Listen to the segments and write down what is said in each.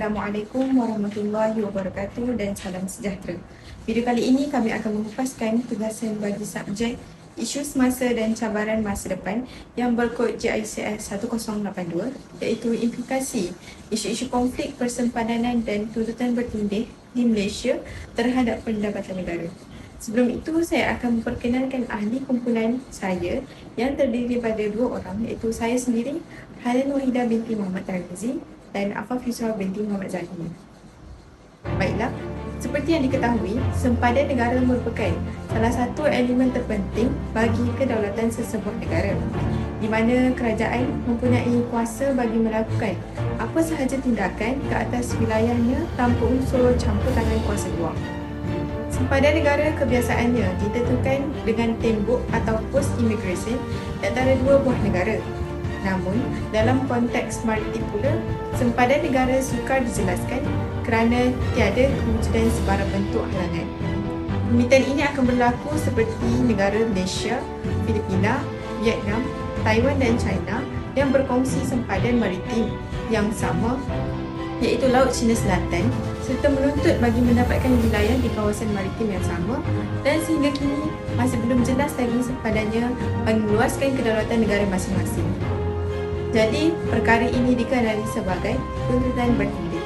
Assalamualaikum warahmatullahi wabarakatuh dan salam sejahtera. Video kali ini kami akan mengupaskan tugasan bagi subjek isu semasa dan cabaran masa depan yang berkod JICS 1082 iaitu implikasi isu-isu konflik persempadanan dan tuntutan bertindih di Malaysia terhadap pendapatan negara. Sebelum itu, saya akan memperkenalkan ahli kumpulan saya yang terdiri daripada dua orang iaitu saya sendiri, Helen Wahidah binti Muhammad Tarmizi dan Afaf Yusra binti Muhammad Zahir. Baiklah, seperti yang diketahui, sempadan negara merupakan salah satu elemen terpenting bagi kedaulatan sesebuah negara, di mana kerajaan mempunyai kuasa bagi melakukan apa sahaja tindakan ke atas wilayahnya tanpa unsur campur tangan kuasa luar. Sempadan negara kebiasaannya ditentukan dengan tembok atau pos imigresen antara dua buah negara. Namun, dalam konteks maritim pula, sempadan negara sukar dijelaskan kerana tiada kewujudan sebarang bentuk halangan. Pemilitan ini akan berlaku seperti negara Malaysia, Filipina, Vietnam, Taiwan dan China yang berkongsi sempadan maritim yang sama iaitu Laut Cina Selatan serta menuntut bagi mendapatkan wilayah di kawasan maritim yang sama dan sehingga kini masih belum jelas lagi sempadannya bagi meluaskan kedaulatan negara masing-masing. Jadi, perkara ini dikenali sebagai tuntutan bertindih.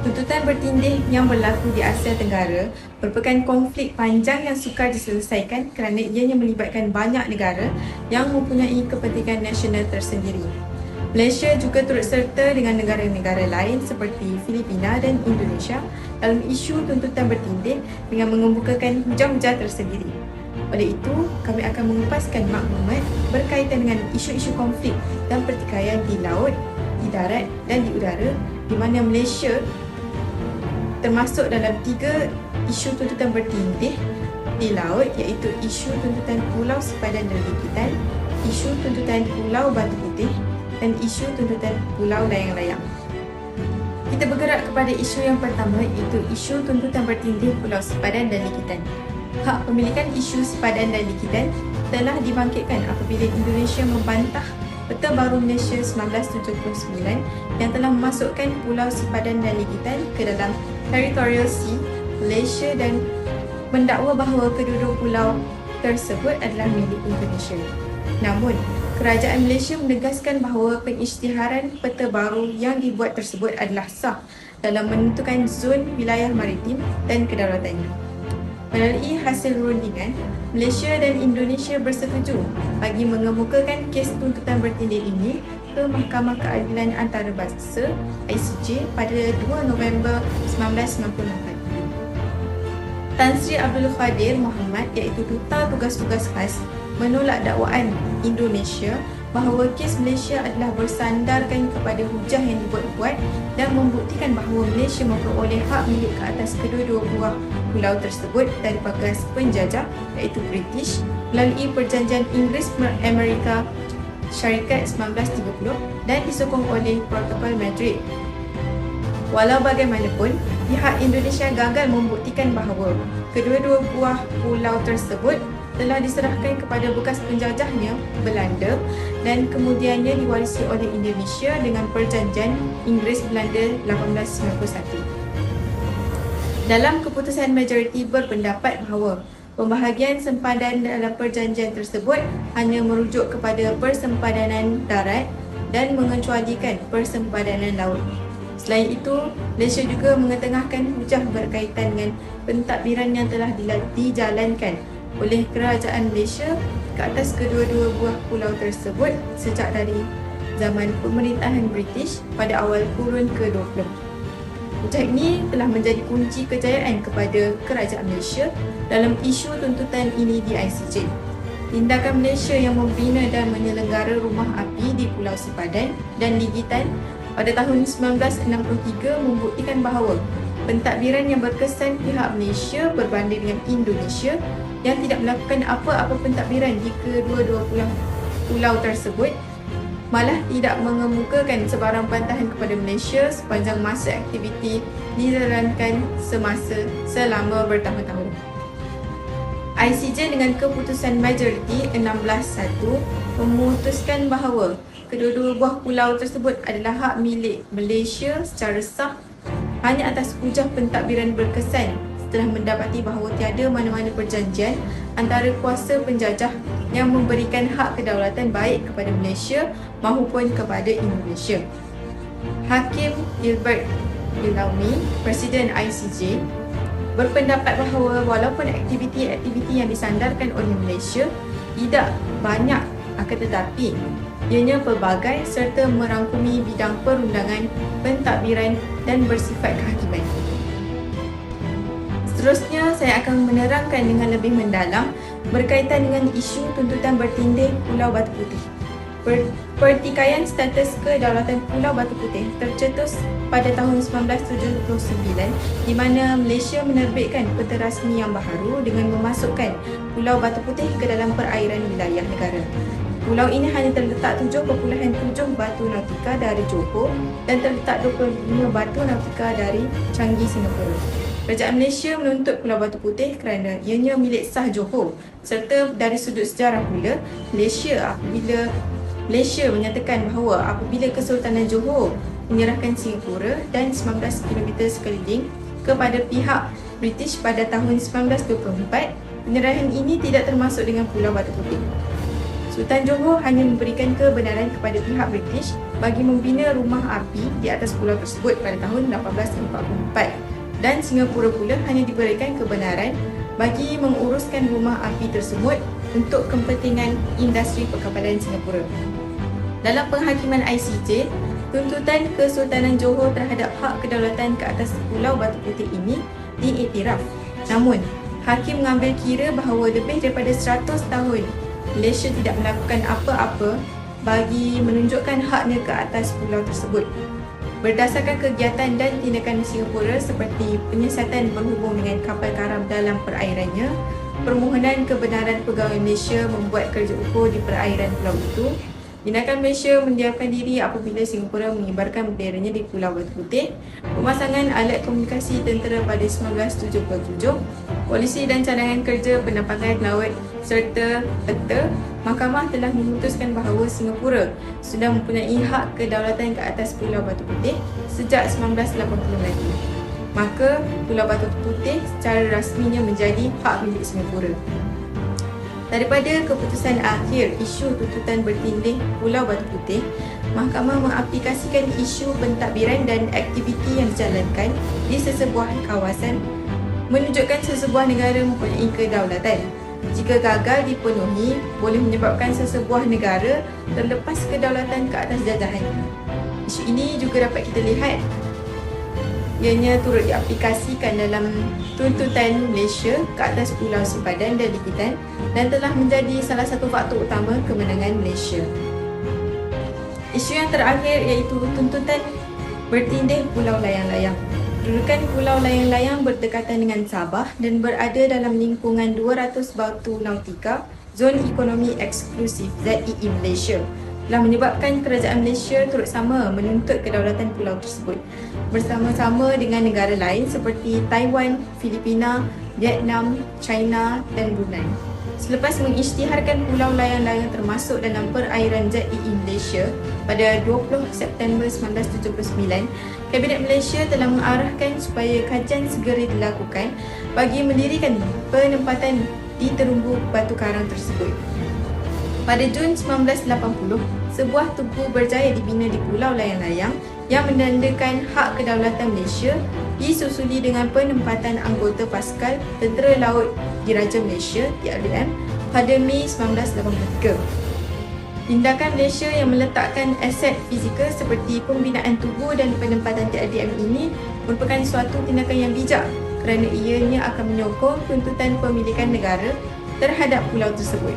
Tuntutan bertindih yang berlaku di Asia Tenggara merupakan konflik panjang yang sukar diselesaikan kerana ianya melibatkan banyak negara yang mempunyai kepentingan nasional tersendiri. Malaysia juga turut serta dengan negara-negara lain seperti Filipina dan Indonesia dalam isu tuntutan bertindih dengan mengemukakan hujah-hujah tersendiri. Oleh itu, kami akan mengupaskan maklumat berkaitan dengan isu-isu konflik dan pertikaian di laut, di darat dan di udara di mana Malaysia termasuk dalam 3 isu tuntutan bertindih di laut iaitu isu tuntutan Pulau Sepadan dan Likitan, isu tuntutan Pulau Batu Putih dan isu tuntutan Pulau Layang-Layang. Kita bergerak kepada isu yang pertama iaitu isu tuntutan bertindih Pulau Sepadan dan Likitan. Hak pemilikan isu sepadan dan likitan telah dibangkitkan apabila Indonesia membantah Peta Baru Malaysia 1979 yang telah memasukkan Pulau Sepadan dan Likitan ke dalam Territorial Sea Malaysia dan mendakwa bahawa kedua-dua pulau tersebut adalah milik Indonesia. Namun, Kerajaan Malaysia menegaskan bahawa pengisytiharan Peta Baru yang dibuat tersebut adalah sah dalam menentukan zon wilayah maritim dan kedaulatannya. Melalui hasil rundingan, Malaysia dan Indonesia bersetuju bagi mengemukakan kes tuntutan bertindih ini ke Mahkamah Keadilan Antarabangsa ICJ pada 2 November 1998. Tan Sri Abdul Qadir Muhammad iaitu Duta Tugas-Tugas Khas menolak dakwaan Indonesia bahawa kes Malaysia adalah bersandarkan kepada hujah yang dibuat-buat dan membuktikan bahawa Malaysia memperoleh hak milik ke atas kedua-dua buah pulau tersebut dari bekas penjajah iaitu British melalui perjanjian Inggeris-Amerika Syarikat 1930 dan disokong oleh Protokol Madrid. Walau bagaimanapun, pihak Indonesia gagal membuktikan bahawa kedua-dua buah pulau tersebut telah diserahkan kepada bekas penjajahnya Belanda dan kemudiannya diwarisi oleh Indonesia dengan perjanjian Inggeris-Belanda 1891. Dalam keputusan majoriti berpendapat bahawa pembahagian sempadan dalam perjanjian tersebut hanya merujuk kepada persempadanan darat dan mengecualikan persempadanan laut. Selain itu, Malaysia juga mengetengahkan hujah berkaitan dengan pentadbiran yang telah dijalankan oleh Kerajaan Malaysia ke atas kedua-dua buah pulau tersebut sejak dari zaman pemerintahan British pada awal kurun ke-20. Hujah ini telah menjadi kunci kejayaan kepada Kerajaan Malaysia dalam isu tuntutan ini di ICJ. Tindakan Malaysia yang membina dan menyelenggara rumah api di Pulau Sepadan dan Likitan pada tahun 1963 membuktikan bahawa pentadbiran yang berkesan pihak Malaysia berbanding dengan Indonesia yang tidak melakukan apa-apa pentadbiran di kedua-dua pulau tersebut malah tidak mengemukakan sebarang bantahan kepada Malaysia sepanjang masa aktiviti dijalankan selama bertahun-tahun. ICJ dengan keputusan majoriti 16-1 memutuskan bahawa kedua-dua buah pulau tersebut adalah hak milik Malaysia secara sah hanya atas hujah pentadbiran berkesan setelah mendapati bahawa tiada mana-mana perjanjian antara kuasa penjajah yang memberikan hak kedaulatan baik kepada Malaysia maupun kepada Indonesia. Hakim Gilbert Ilaumi, Presiden ICJ, berpendapat bahawa walaupun aktiviti-aktiviti yang disandarkan oleh Malaysia tidak banyak, akan tetapi ianya pelbagai serta merangkumi bidang perundangan, pentadbiran dan bersifat kehakiman. Seterusnya, saya akan menerangkan dengan lebih mendalam berkaitan dengan isu tuntutan bertindih Pulau Batu Putih. Pertikaian status kedaulatan Pulau Batu Putih tercetus pada tahun 1979 di mana Malaysia menerbitkan peta rasmi yang baharu dengan memasukkan Pulau Batu Putih ke dalam perairan wilayah negara. Pulau ini hanya terletak 7.7 batu nautika dari Johor dan terletak 25 batu nautika dari Changi, Singapura. Kerajaan Malaysia menuntut Pulau Batu Putih kerana ianya milik sah Johor serta dari sudut sejarah pula, Malaysia menyatakan bahawa apabila Kesultanan Johor menyerahkan Singapura dan 19 km sekeliling kepada pihak British pada tahun 1924, penyerahan ini tidak termasuk dengan Pulau Batu Putih. Sultan Johor hanya memberikan kebenaran kepada pihak British bagi membina rumah api di atas pulau tersebut pada tahun 1844 dan Singapura pula hanya diberikan kebenaran bagi menguruskan rumah api tersebut untuk kepentingan industri perkapalan Singapura. Dalam penghakiman ICJ, tuntutan Kesultanan Johor terhadap hak kedaulatan ke atas Pulau Batu Putih ini diiktiraf. Namun, hakim mengambil kira bahawa lebih daripada 100 tahun Malaysia tidak melakukan apa-apa bagi menunjukkan haknya ke atas pulau tersebut. Berdasarkan kegiatan dan tindakan Singapura seperti penyiasatan berhubung dengan kapal karam dalam perairannya, permohonan kebenaran pegawai Malaysia membuat kerja ukur di perairan pulau itu, tindakan Malaysia mendiamkan diri apabila Singapura mengibarkan benderanya di Pulau Batu Putih, pemasangan alat komunikasi tentera pada 1977, polisi dan cadangan kerja penampakan laut serta peta, Mahkamah telah memutuskan bahawa Singapura sudah mempunyai hak kedaulatan ke atas Pulau Batu Putih sejak 1980 lagi. Maka Pulau Batu Putih secara rasminya menjadi hak milik Singapura. Daripada keputusan akhir isu tuntutan bertindih Pulau Batu Putih, Mahkamah mengaplikasikan isu pentadbiran dan aktiviti yang dijalankan di sesebuah kawasan menunjukkan sesebuah negara mempunyai kedaulatan. Jika gagal dipenuhi, boleh menyebabkan sesebuah negara terlepas kedaulatan ke atas jajahan. Isu ini juga dapat kita lihat ianya turut diaplikasikan dalam tuntutan Malaysia ke atas Pulau Sipadan dan Likitan dan telah menjadi salah satu faktor utama kemenangan Malaysia. Isu yang terakhir iaitu tuntutan bertindih Pulau Layang-Layang. Kedudukan Pulau Layang-Layang berdekatan dengan Sabah dan berada dalam lingkungan 200 batu nautika Zon Ekonomi Eksklusif ZEE Malaysia telah menyebabkan kerajaan Malaysia turut sama menuntut kedaulatan pulau tersebut bersama-sama dengan negara lain seperti Taiwan, Filipina, Vietnam, China dan Brunei. Selepas mengisytiharkan Pulau Layang-Layang termasuk dalam perairan ZEE Malaysia pada 20 September 1979, Kabinet Malaysia telah mengarahkan supaya kajian segera dilakukan bagi mendirikan penempatan di terumbu batu karang tersebut. Pada Jun 1980, sebuah tugu berjaya dibina di Pulau Layang-Layang yang menandakan hak kedaulatan Malaysia disusuli dengan penempatan anggota Paskal Tentera Laut Diraja Malaysia (TRDM) pada Mei 1983. Tindakan Malaysia yang meletakkan aset fizikal seperti pembinaan tugu dan penempatan TRDM ini merupakan suatu tindakan yang bijak kerana ianya akan menyokong tuntutan pemilikan negara terhadap pulau tersebut.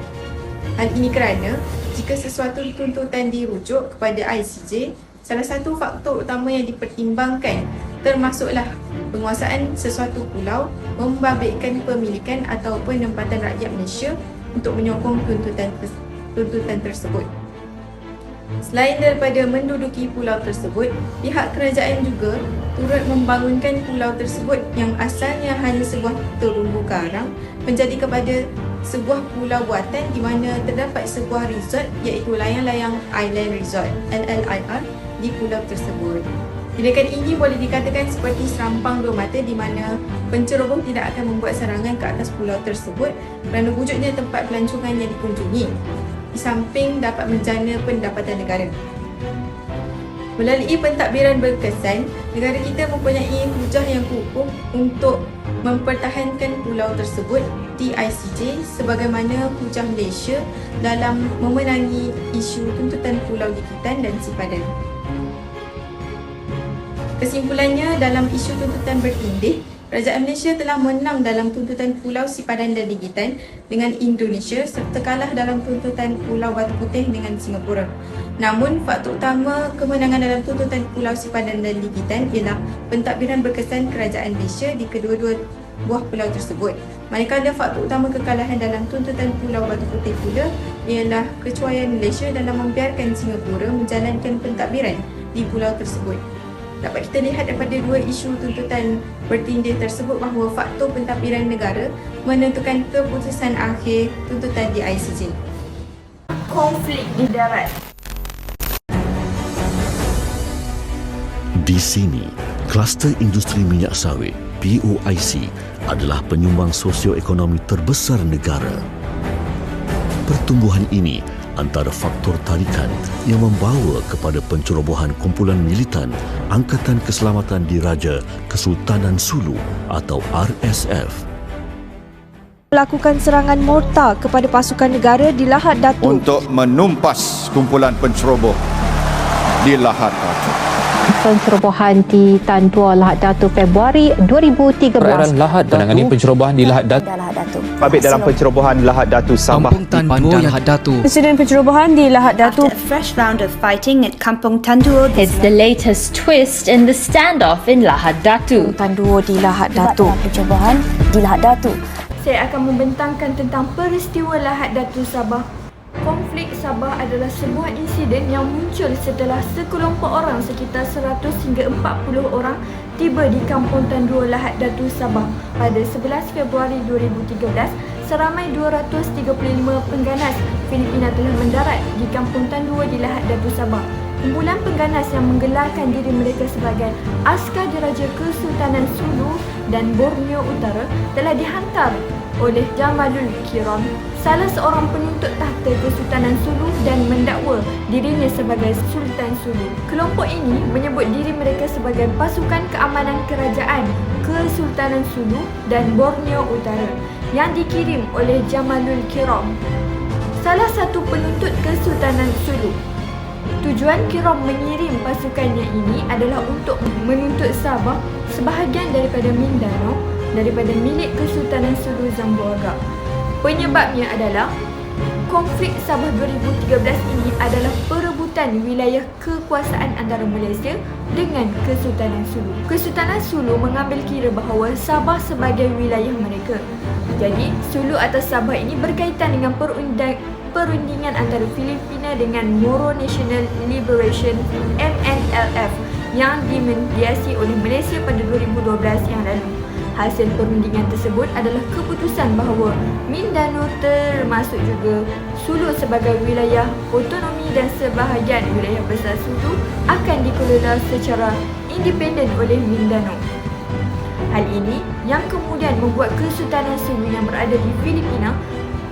Hal ini kerana jika sesuatu tuntutan dirujuk kepada ICJ, salah satu faktor utama yang dipertimbangkan termasuklah penguasaan sesuatu pulau membabitkan pemilikan atau penempatan rakyat Malaysia untuk menyokong tuntutan tersebut. Selain daripada menduduki pulau tersebut, pihak kerajaan juga turut membangunkan pulau tersebut yang asalnya hanya sebuah terumbu karang menjadi kepada sebuah pulau buatan di mana terdapat sebuah resort iaitu Layang-Layang Island Resort LLIR di pulau tersebut. Tindakan ini boleh dikatakan seperti serampang dua mata di mana penceroboh tidak akan membuat serangan ke atas pulau tersebut kerana wujudnya tempat pelancongan yang dikunjungi, di samping dapat menjana pendapatan negara. Melalui pentadbiran berkesan, negara kita mempunyai hujah yang kukuh untuk mempertahankan pulau tersebut di ICJ sebagaimana hujah Malaysia dalam memenangi isu tuntutan Pulau Likitan dan Sipadan. Kesimpulannya, dalam isu tuntutan bertindih, Kerajaan Malaysia telah menang dalam tuntutan Pulau Sipadan dan Likitan dengan Indonesia serta kalah dalam tuntutan Pulau Batu Putih dengan Singapura. Namun, faktor utama kemenangan dalam tuntutan Pulau Sipadan dan Likitan ialah pentadbiran berkesan Kerajaan Malaysia di kedua-dua buah pulau tersebut. Manakala faktor utama kekalahan dalam tuntutan Pulau Batu Putih pula ialah kecuaian Malaysia dalam membiarkan Singapura menjalankan pentadbiran di pulau tersebut. Dapat kita lihat daripada dua isu tuntutan bertindih tersebut bahawa faktor pentadbiran negara menentukan keputusan akhir tuntutan di ICJ. Konflik di darat. Di sini, kluster industri minyak sawit POIC adalah penyumbang sosioekonomi terbesar negara. Pertumbuhan ini antara faktor tarikan yang membawa kepada pencerobohan kumpulan militan Angkatan Keselamatan Diraja Kesultanan Sulu atau RSF. Melakukan serangan mortar kepada pasukan negara di Lahad Datu untuk menumpas kumpulan penceroboh di Lahad Datu. Pencerobohan di Tan Dua Lahad Datu Februari 2013. Perairan Lahad Datu menangani pencerobohan di Lahad Datu. Babit dalam pencerobohan Lahad Datu Sabah. Kampung Tan Dua Lahad Datu. Insiden pencerobohan di Lahad Datu. After a fresh round of fighting at Kampung Tan Dua, It's the latest twist in the standoff in Lahad Datu. Tan Dua di Lahad Datu. pencerobohan di Lahad Datu. Saya akan membentangkan tentang peristiwa Lahad Datu Sabah. Konflik Sabah adalah sebuah insiden yang muncul setelah sekelompok orang sekitar 100 hingga 40 orang tiba di Kampung Tan Dua Lahad Datu Sabah pada 11 Februari 2013. Seramai 235 pengganas Filipina telah mendarat di Kampung Tan Dua di Lahad Datu Sabah. Kumpulan pengganas yang menggelarkan diri mereka sebagai Askar Diraja Kesultanan Sulu dan Borneo Utara telah dihantar oleh Jamalul Kiram, salah seorang penuntut tahta Kesultanan Sulu, dan mendakwa dirinya sebagai Sultan Sulu. Kelompok ini menyebut diri mereka sebagai pasukan keamanan kerajaan Kesultanan Sulu dan Borneo Utara yang dikirim oleh Jamalul Kiram, salah satu penuntut Kesultanan Sulu. Tujuan Kiram mengirim pasukannya ini adalah untuk menuntut Sabah sebahagian daripada Mindanao daripada milik Kesultanan Sulu Zamboanga. Penyebabnya adalah konflik Sabah 2013 ini adalah perebutan wilayah kekuasaan antara Malaysia dengan Kesultanan Sulu. Kesultanan Sulu mengambil kira bahawa Sabah sebagai wilayah mereka. Jadi, Sulu atas Sabah ini berkaitan dengan perundingan antara Filipina dengan Moro National Liberation MNLF yang dimediasi oleh Malaysia pada 2012 yang lalu. Hasil perundingan tersebut adalah keputusan bahawa Mindanao termasuk juga Sulu sebagai wilayah otonomi dan sebahagian wilayah besar Sulu akan dikelola secara independen oleh Mindanao. Hal ini yang kemudian membuat Kesultanan Sulu yang berada di Filipina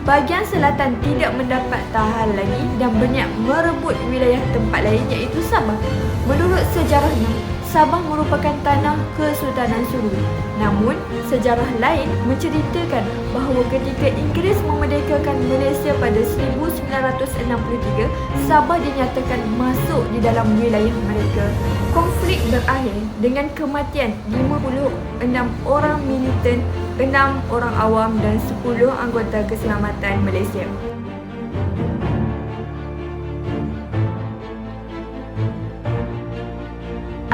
bahagian selatan tidak mendapat tahan lagi dan berniat merebut wilayah tempat lain iaitu Sabah. Menurut sejarahnya, Sabah merupakan tanah Kesultanan Sulu. Namun, sejarah lain menceritakan bahawa ketika Inggeris memerdekakan Malaysia pada 1963, Sabah dinyatakan masuk di dalam wilayah mereka. Konflik berakhir dengan kematian 56 orang militan, 6 orang awam dan 10 anggota keselamatan Malaysia.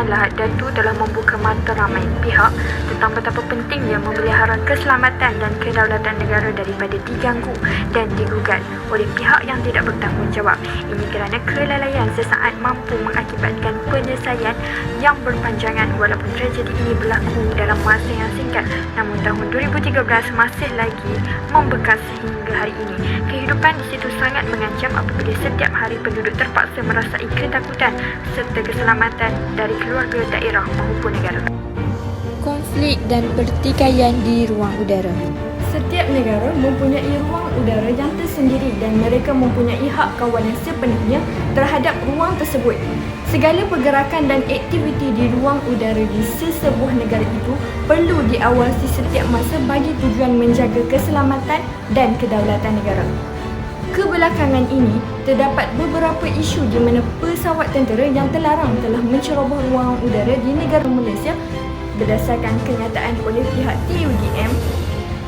Lahad Datu telah membuka mata ramai pihak tentang betapa pentingnya memelihara keselamatan dan kedaulatan negara daripada diganggu dan digugat oleh pihak yang tidak bertanggungjawab. Ini kerana kelalaian sesaat mampu mengakibatkan penyelesaian yang berpanjangan. Walaupun tragedi ini berlaku dalam masa yang singkat, namun tahun 2013 masih lagi membekas hingga hari ini. Kehidupan di situ sangat mengancam apabila setiap hari penduduk terpaksa merasai ketakutan serta keselamatan dari keluarga, daerah maupun negara. Konflik dan pertikaian di ruang udara. Setiap negara mempunyai ruang udara yang tersendiri dan mereka mempunyai hak kawalan sepenuhnya terhadap ruang tersebut. Segala pergerakan dan aktiviti di ruang udara di sesebuah negara itu perlu diawasi setiap masa bagi tujuan menjaga keselamatan dan kedaulatan negara. Kebelakangan ini, terdapat beberapa isu di mana pesawat tentera yang terlarang telah menceroboh ruang udara di negara Malaysia. Berdasarkan kenyataan oleh pihak TUDM,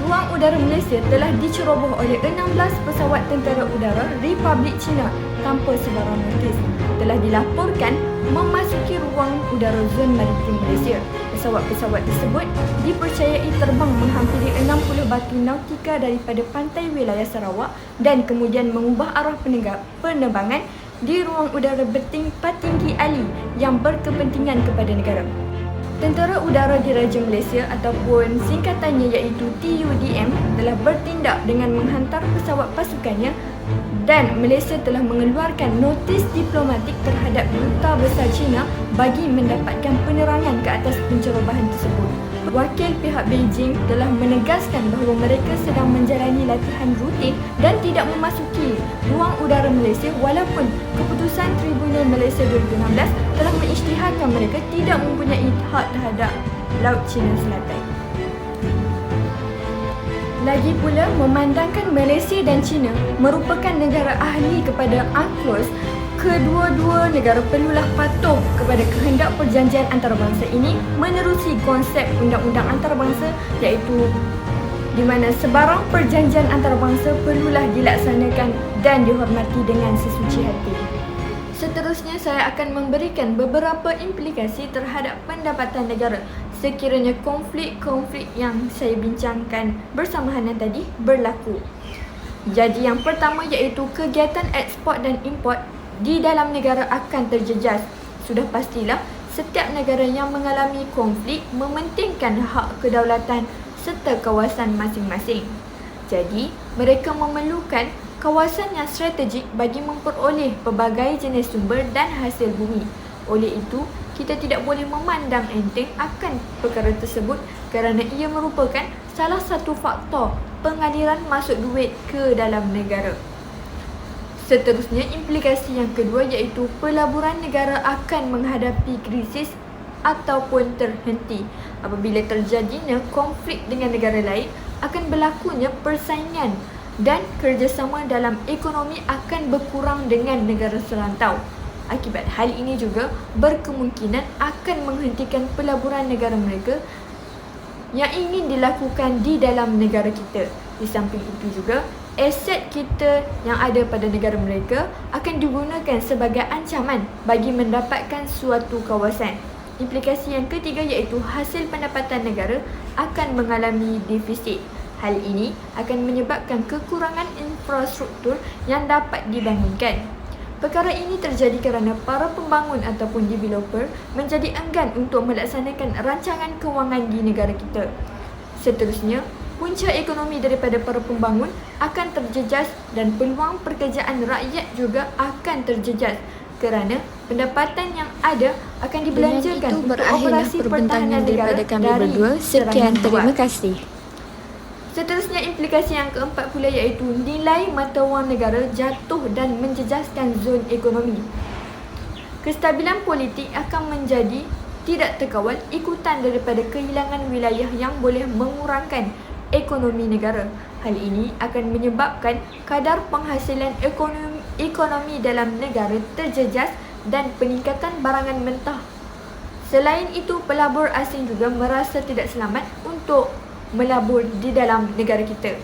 ruang udara Malaysia telah diceroboh oleh 16 pesawat tentera udara Republik China tanpa sebarang notis. Telah dilaporkan memasuki ruang udara zon maritim Malaysia. Pesawat-pesawat tersebut dipercayai terbang menghampiri 60 batu nautika daripada pantai wilayah Sarawak dan kemudian mengubah arah penerbangan di ruang udara bertingkat tinggi Ali yang berkepentingan kepada negara. Tentera Udara Diraja Malaysia ataupun singkatannya iaitu TUDM telah bertindak dengan menghantar pesawat pasukannya dan Malaysia telah mengeluarkan notis diplomatik terhadap Duta Besar China bagi mendapatkan penerangan ke atas pencerobohan tersebut. Wakil pihak Beijing telah menegaskan bahawa mereka sedang menjalani latihan rutin dan tidak memasuki ruang udara Malaysia walaupun keputusan Tribunal Malaysia 2016 telah mengisytiharkan mereka tidak mempunyai hak terhadap Laut Cina Selatan. Lagi pula, memandangkan Malaysia dan China merupakan negara ahli kepada UNCLOS, kedua-dua negara perlulah patuh kepada kehendak perjanjian antarabangsa ini menerusi konsep undang-undang antarabangsa iaitu di mana sebarang perjanjian antarabangsa perlulah dilaksanakan dan dihormati dengan sesuci hati. Seterusnya, saya akan memberikan beberapa implikasi terhadap pendapatan negara sekiranya konflik-konflik yang saya bincangkan bersama Hanan tadi berlaku. Jadi yang pertama iaitu kegiatan ekspor dan import di dalam negara akan terjejas. Sudah pastilah setiap negara yang mengalami konflik mementingkan hak kedaulatan serta kawasan masing-masing. Jadi, mereka memerlukan kawasan yang strategik bagi memperoleh pelbagai jenis sumber dan hasil bumi. Oleh itu, kita tidak boleh memandang enteng akan perkara tersebut kerana ia merupakan salah satu faktor pengaliran masuk duit ke dalam negara. Seterusnya, implikasi yang kedua iaitu pelaburan negara akan menghadapi krisis ataupun terhenti. Apabila terjadinya konflik dengan negara lain, akan berlakunya persaingan dan kerjasama dalam ekonomi akan berkurang dengan negara serantau. Akibat hal ini juga berkemungkinan akan menghentikan pelaburan negara mereka yang ingin dilakukan di dalam negara kita. Di samping itu juga, aset kita yang ada pada negara mereka akan digunakan sebagai ancaman bagi mendapatkan suatu kawasan. Implikasi yang ketiga iaitu hasil pendapatan negara akan mengalami defisit. Hal ini akan menyebabkan kekurangan infrastruktur yang dapat dibangunkan. Perkara ini terjadi kerana para pembangun ataupun developer menjadi enggan untuk melaksanakan rancangan kewangan di negara kita. Seterusnya, punca ekonomi daripada para pembangun akan terjejas dan peluang pekerjaan rakyat juga akan terjejas kerana pendapatan yang ada akan dibelanjakan untuk operasi pertahanan negara dari Sekian, terima kasih. Seterusnya, implikasi yang keempat pula iaitu nilai mata wang negara jatuh dan menjejaskan zon ekonomi. Kestabilan politik akan menjadi tidak terkawal ikutan daripada kehilangan wilayah yang boleh mengurangkan ekonomi negara. Hal ini akan menyebabkan kadar penghasilan ekonomi dalam negara terjejas dan peningkatan barangan mentah. Selain itu, pelabur asing juga merasa tidak selamat untuk melabur di dalam negara kita.